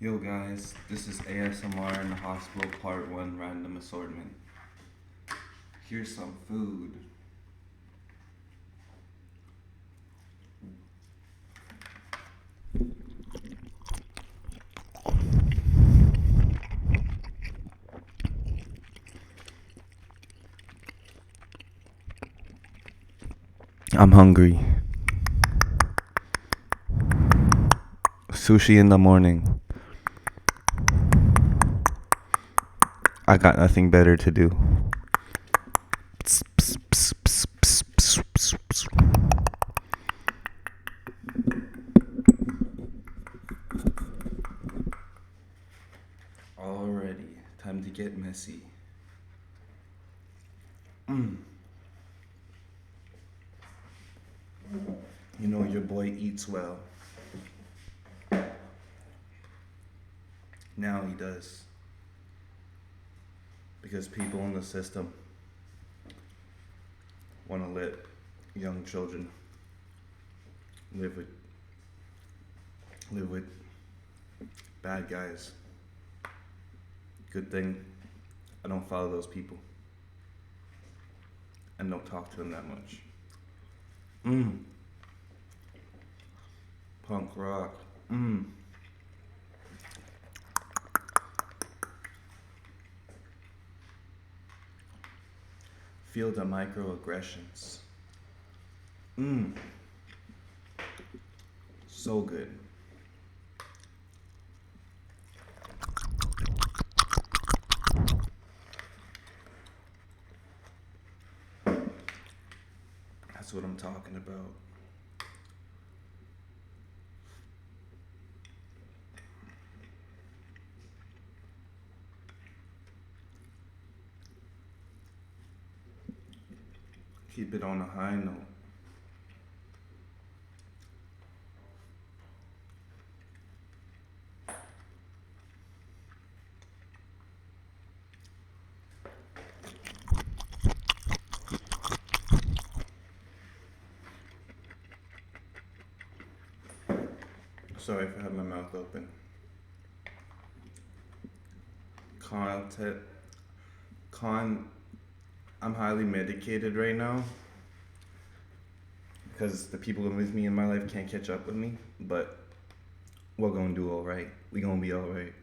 Yo guys, this is ASMR in the hospital part 1 random assortment. Here's some food. I'm hungry. Sushi in the morning. I got nothing better to do. Already, time to get messy. You know your boy eats well. Now he does. Because people in the system want to let young children live with bad guys. Good thing I don't follow those people and don't talk to them that much. Punk rock. Feel the microaggressions. So good. That's what I'm talking about. Keep it on a high note. Sorry if I have my mouth open. I'm highly medicated right now because the people with me in my life can't catch up with me, but we're gonna do all right. We gonna be all right.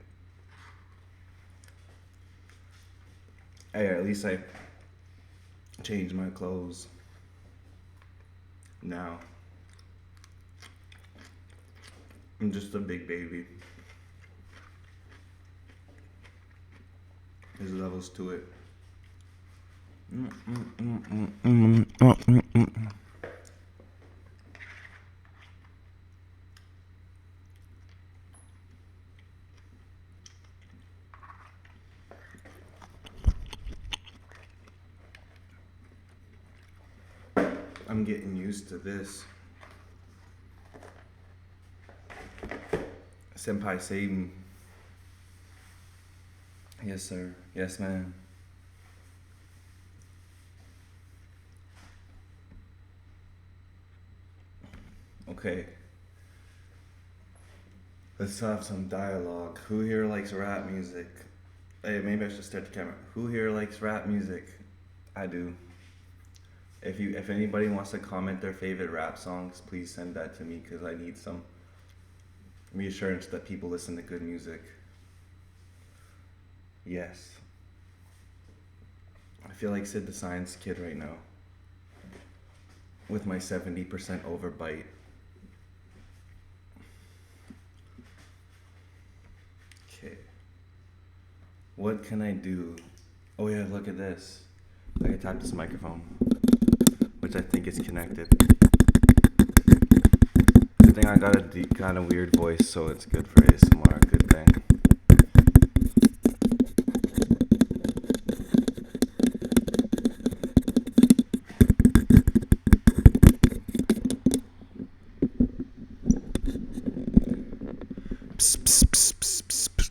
Hey, at least I changed my clothes now. I'm just a big baby. There's levels to it. I'm getting used to this. Senpai Satan. Yes, sir. Yes, ma'am. Okay. Let's have some dialogue. Who here likes rap music? Hey, maybe I should start the camera. Who here likes rap music? I do. If anybody wants to comment their favorite rap songs, please send that to me because I need some reassurance that people listen to good music. Yes. I feel like Sid the Science Kid right now with my 70% overbite. Okay. What can I do? Oh yeah, look at this. I can tap this microphone, which I think is connected. Good thing I got a deep, kind of weird voice, so it's good for ASMR. Good thing. Psst, psst, psst, psst, psst, psst.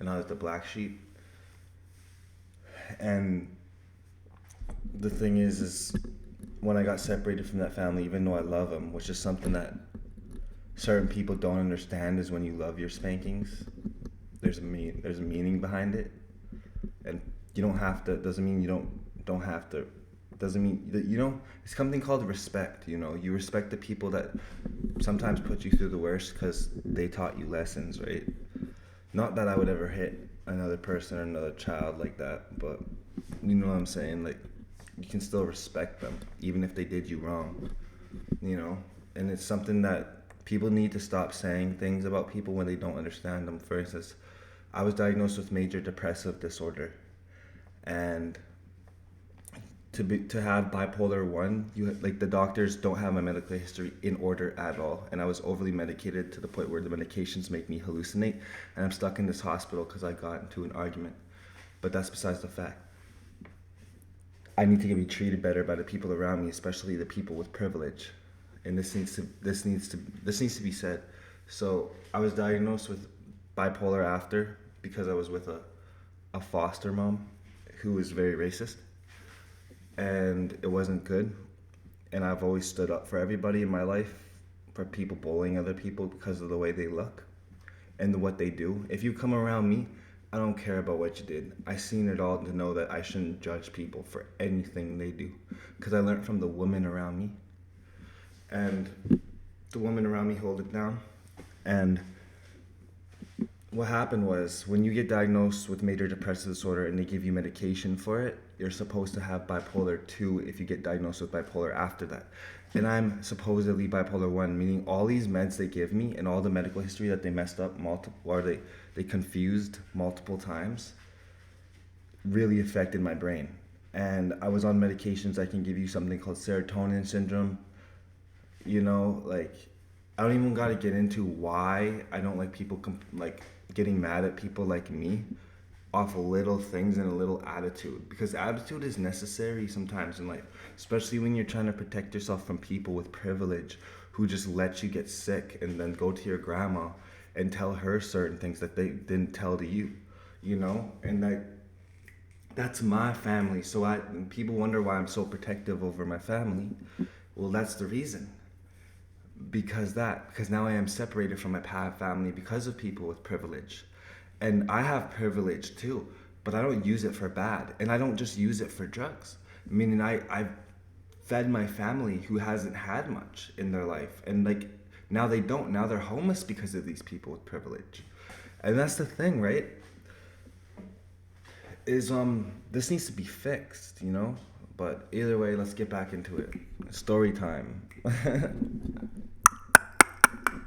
and I was the black sheep. And the thing is when I got separated from that family, even though I love them, which is something that certain people don't understand, is when you love your spankings, there's a meaning behind it, and you don't have to. Doesn't mean you don't have to. Doesn't mean that it's something called respect. You respect the people that sometimes put you through the worst because they taught you lessons, right? Not that I would ever hit another person or another child like that, but you know what I'm saying. Like, you can still respect them even if they did you wrong. And it's something that people need to stop saying things about people when they don't understand them. For instance, I was diagnosed with major depressive disorder, and to have bipolar 1, the doctors don't have my medical history in order at all, and I was overly medicated to the point where the medications make me hallucinate, and I'm stuck in this hospital because I got into an argument. But that's besides the fact. I need to be treated better by the people around me, especially the people with privilege, and this needs to be said. So I was diagnosed with bipolar after, because I was with a foster mom who was very racist, and it wasn't good. And I've always stood up for everybody in my life, for people bullying other people because of the way they look and what they do. If you come around me, I don't care about what you did. I've seen it all to know that I shouldn't judge people for anything they do, because I learned from the women around me, and the women around me hold it down. And what happened was, when you get diagnosed with major depressive disorder and they give you medication for it, you're supposed to have bipolar 2 if you get diagnosed with bipolar after that. And I'm supposedly bipolar 1, meaning all these meds they give me and all the medical history that they messed up they confused multiple times really affected my brain. And I was on medications that can give you something called serotonin syndrome. I don't even got to get into why I don't like people getting mad at people like me off of little things and a little attitude, because attitude is necessary sometimes in life, especially when you're trying to protect yourself from people with privilege who just let you get sick and then go to your grandma and tell her certain things that they didn't tell to you, and that's my family. So people wonder why I'm so protective over my family. Well, that's the reason. Because now I am separated from my family because of people with privilege. And I have privilege too, but I don't use it for bad. And I don't just use it for drugs. Meaning I've fed my family who hasn't had much in their life. And now they don't. Now they're homeless because of these people with privilege. And that's the thing, right? This needs to be fixed, But either way, let's get back into it. Story time.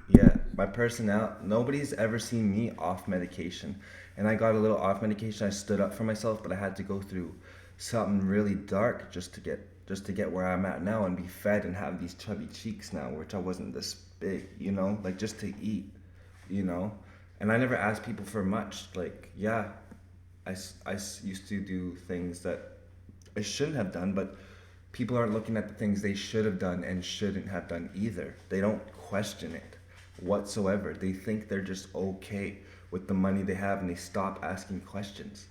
Yeah, my personality, nobody's ever seen me off medication. And I got a little off medication. I stood up for myself, but I had to go through something really dark just to get where I'm at now and be fed and have these chubby cheeks now, which I wasn't this big, just to eat, And I never asked people for much. I used to do things that I shouldn't have done, but people aren't looking at the things they should have done and shouldn't have done either. They don't question it whatsoever. They think they're just okay with the money they have, and they stop asking questions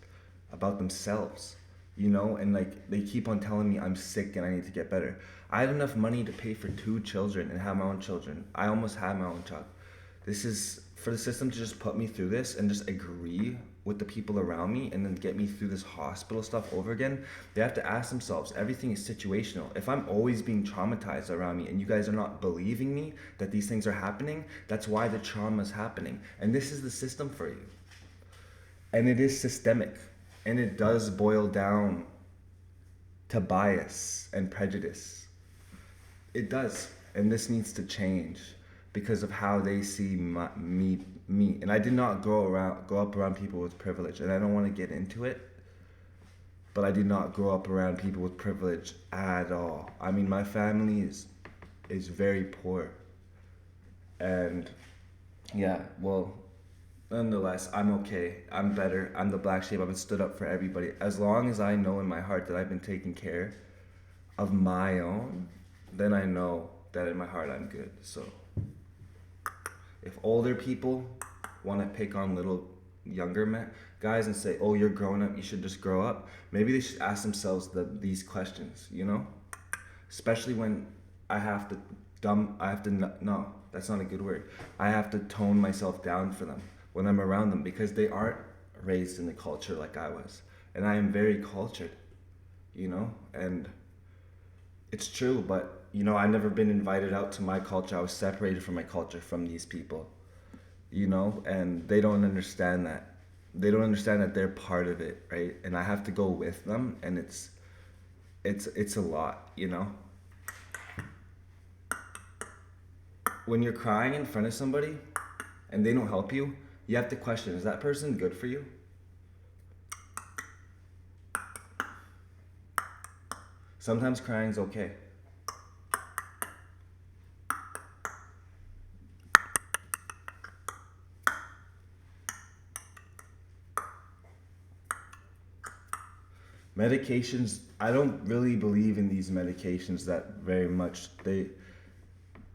about themselves, and they keep on telling me I'm sick and I need to get better. I had enough money to pay for 2 children and have my own children. I almost had my own child. This is for the system to just put me through this and just agree with the people around me and then get me through this hospital stuff over again. They have to ask themselves, everything is situational. If I'm always being traumatized around me and you guys are not believing me that these things are happening, that's why the trauma is happening. And this is the system for you. And it is systemic. And it does boil down to bias and prejudice. It does. And this needs to change because of how they see me. And I did not grow up around people with privilege, and I don't want to get into it, but I did not grow up around people with privilege at all. I mean, my family is very poor, and nonetheless, I'm okay. I'm better. I'm the black sheep. I've been stood up for everybody. As long as I know in my heart that I've been taking care of my own, then I know that in my heart I'm good. So if older people want to pick on little guys and say, "Oh, you're grown up. You should just grow up." Maybe they should ask themselves these questions. You know, especially when I have to I have to no, that's not a good word. I have to tone myself down for them when I'm around them because they aren't raised in the culture like I was, and I am very cultured. You know, and it's true, but I never been invited out to my culture. I was separated from my culture from these people, and they don't understand that. They don't understand that they're part of it, right? And I have to go with them, and it's a lot, When you're crying in front of somebody and they don't help you, you have to question, is that person good for you? Sometimes crying's okay. Medications, I don't really believe in these medications that very much.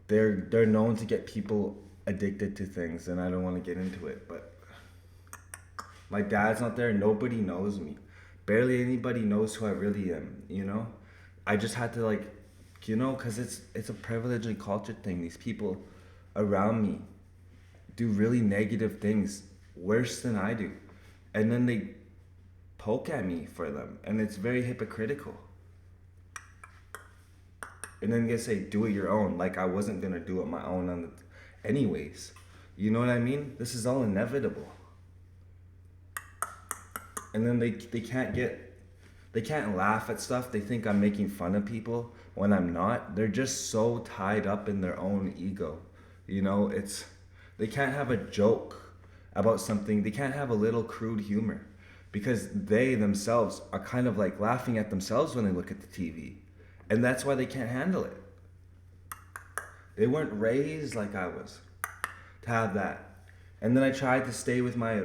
They're known to get people addicted to things, and I don't want to get into it, but my dad's not there. Nobody knows me. Barely anybody knows who I really am. I just had to because it's a privilege and culture thing. These people around me do really negative things, worse than I do. And then they poke at me for them, and it's very hypocritical. And then they say, do it your own, like I wasn't gonna do it my own anyways. You know what I mean? This is all inevitable. And then they can't laugh at stuff. They think I'm making fun of people when I'm not. They're just so tied up in their own ego. They can't have a joke about something. They can't have a little crude humor because they themselves are kind of like laughing at themselves when they look at the TV. And that's why they can't handle it. They weren't raised like I was to have that. And then I tried to stay with my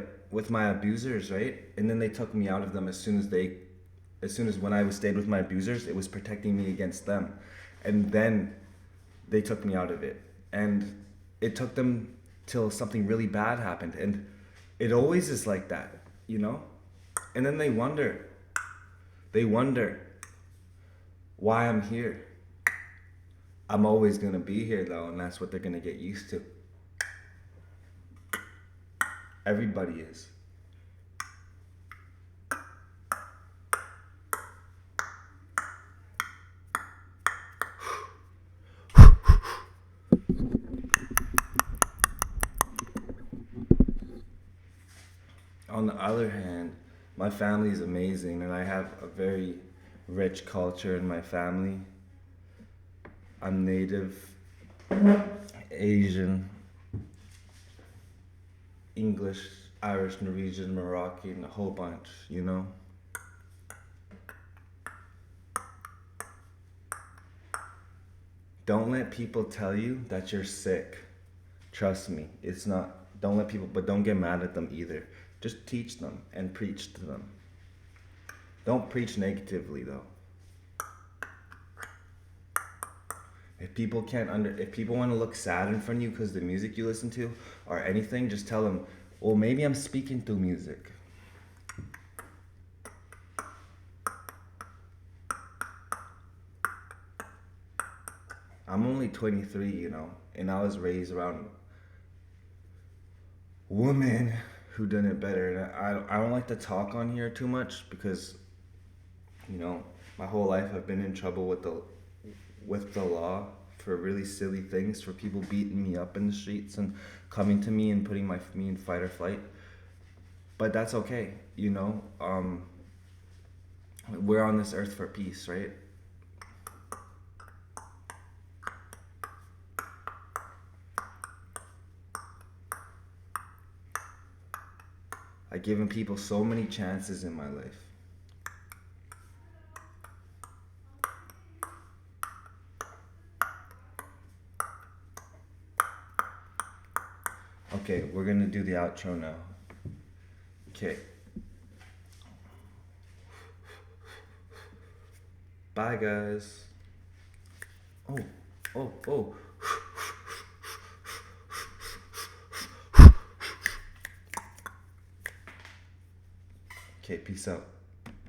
abusers, right? And then they took me out of them as soon as when I was stayed with my abusers, it was protecting me against them. And then they took me out of it. And it took them till something really bad happened. And it always is like that. And then they wonder why I'm here. I'm always gonna be here though, and that's what they're gonna get used to. Everybody is. On the other hand, my family is amazing, and I have a very rich culture in my family. I'm Native, Asian, English, Irish, Norwegian, Moroccan, a whole bunch. Don't let people tell you that you're sick. Trust me, it's not. But don't get mad at them either. Just teach them and preach to them. Don't preach negatively though. If people want to look sad in front of you because the music you listen to or anything, just tell them, well, maybe I'm speaking through music. I'm only 23, and I was raised around women who done it better. And I don't like to talk on here too much because, my whole life I've been in trouble with the law for really silly things, for people beating me up in the streets and coming to me and putting me in fight or flight. But that's okay, we're on this earth for peace, right? I've given people so many chances in my life. Okay, we're gonna do the outro now. Okay. Bye, guys. Oh. Okay, peace out.